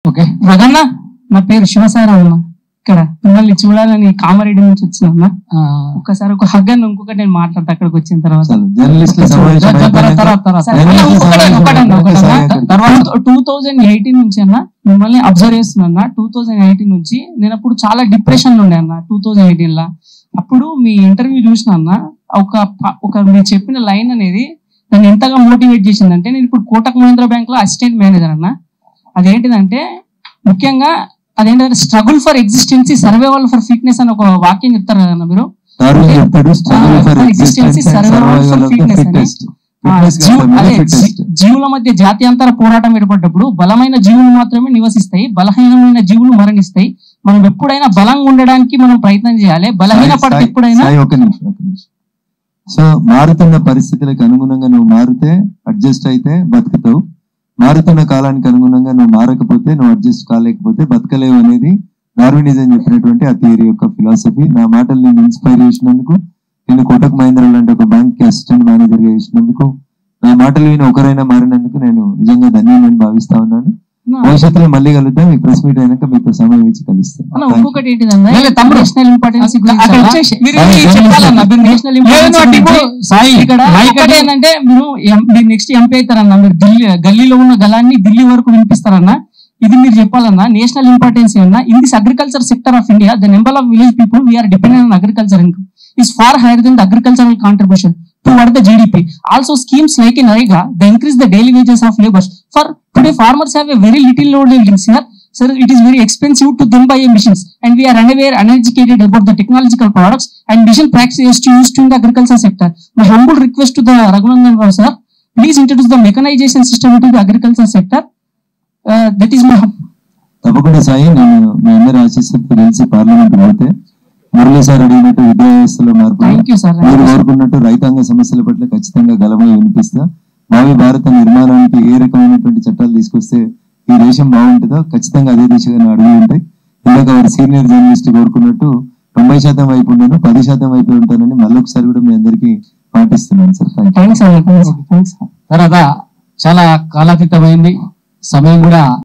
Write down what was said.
Okay Raganna, నా పేరు శివసారావు అన్న. ఇక్కడ మిమ్మల్ని చూడాలని కామారెడ్డి నుంచి వచ్చిన ఒక్కసారి ఒక హగ్ అని ఇంకొకటి నేను మాట్లాడతా అక్కడికి వచ్చిన తర్వాత. 2018 నుంచి అన్న మిమ్మల్ని అబ్జర్వ్ చేస్తున్నా. 2018 నుంచి నేను అప్పుడు చాలా డిప్రెషన్ లో ఉండే అన్న. 2018 లా అప్పుడు మీ ఇంటర్వ్యూ చూసిన అన్న. ఒక మీరు చెప్పిన లైన్ అనేది నన్ను ఎంతగా మోటివేట్ చేసిందంటే, నేను ఇప్పుడు కోటక్ మహీంద్రా బ్యాంక్ లో అసిస్టెంట్ మేనేజర్ అన్న. అదేంటిదంటే ముఖ్యంగా అదేంటంటే struggle for ఎగ్జిస్టెన్సీ, survival for fitness అని ఒక వాక్యం చెప్తారు కదా మీరు. జీవుల మధ్య జాత్యాంతర పోరాటం ఏర్పడ్డప్పుడు బలమైన జీవులు మాత్రమే నివసిస్తాయి, బలహీనమైన జీవులు మరణిస్తాయి. మనం ఎప్పుడైనా బలంగా ఉండడానికి మనం ప్రయత్నం చేయాలి, బలహీన పడితే ఎప్పుడైనా. సో మారుతున్న పరిస్థితులకు అనుగుణంగా నువ్వు మారితే అడ్జస్ట్ అయితే బతుకుతావు, మారుతున్న కాలానికి అనుగుణంగా నువ్వు మారకపోతే, నువ్వు అడ్జస్ట్ కాలేకపోతే బతకలేవు అనేది డార్వినిజం చెప్పినటువంటి ఆ థియరీ యొక్క ఫిలాసఫీ. నా మాటలు నేను ఇన్స్పైర్ చేసినందుకు, నేను కోటక్ మహీంద్రా లాంటి ఒక బ్యాంక్ కి అసిస్టెంట్ మేనేజర్ గా చేసినందుకు, నా మాటలు విని ఒకరైనా మారినందుకు నేను నిజంగా ధన్యమని భావిస్తా ఉన్నాను. భవిష్యత్తులో మళ్ళీ కలుద్దాం. ఈ ప్రెస్ మీట్ అయినాక మీతో సమయం ఇచ్చి కలుస్తాను. ఇంకొకటి ఏంటిదన్నా, నేషనల్ ఇంపార్టెన్స్ ఏంటంటే మీరు నెక్స్ట్ ఎంపీ అవుతారన్నా. మీరు గల్లీలో ఉన్న గలాన్ని ఢిల్లీ వరకు వినిపిస్తారన్నా. ఇది మీరు చెప్పాలన్నా. నేషనల్ ఇంపార్టెన్స్ అన్నా. In this agriculture sector of India, the number of village people we are dependent on agriculture income is far higher than the agricultural contribution toward the GDP. Also, schemes like in NREGA, they increase the daily wages of laborers. For today, farmers have a very little load holdings here. Sir, it is very expensive to them buy machines, and we are unaware, uneducated about the technological products and mission practices used in the agriculture sector. My humble request to the Raghunandan Rao sir, please introduce the mechanization system into the agriculture sector. That is my. తప్పకుండా సాయి, నేను మీ అందరి ఆశీస్సులతో కలిసి parliament పోతే Murali sir అడిగినట్టు విద్యా వ్యవస్థలో మార్పు, మీరు కోరుకున్నట్టు రైతాంగ సమస్యల పట్ల ఖచ్చితంగా గలమై వినిపిస్తా. భావి భారత నిర్మాణానికి ఏ రకమైనటువంటి చట్టాలు తీసుకొస్తే ఈ దేశం బాగుంటుందో ఖచ్చితంగా అదే దిశగా అడుగులు ఉంటాయి. ఇందాక వారు సీనియర్ జర్నలిస్ట్ కోరుకున్నట్టు 90% వైపు ఉన్నాను, 10% వైపు ఉంటానని మళ్ళొకసారి కూడా మీ అందరికీ పాటిస్తున్నాను సార్. తర్వాత చాలా కాలాతీతమైంది సమయం కూడా.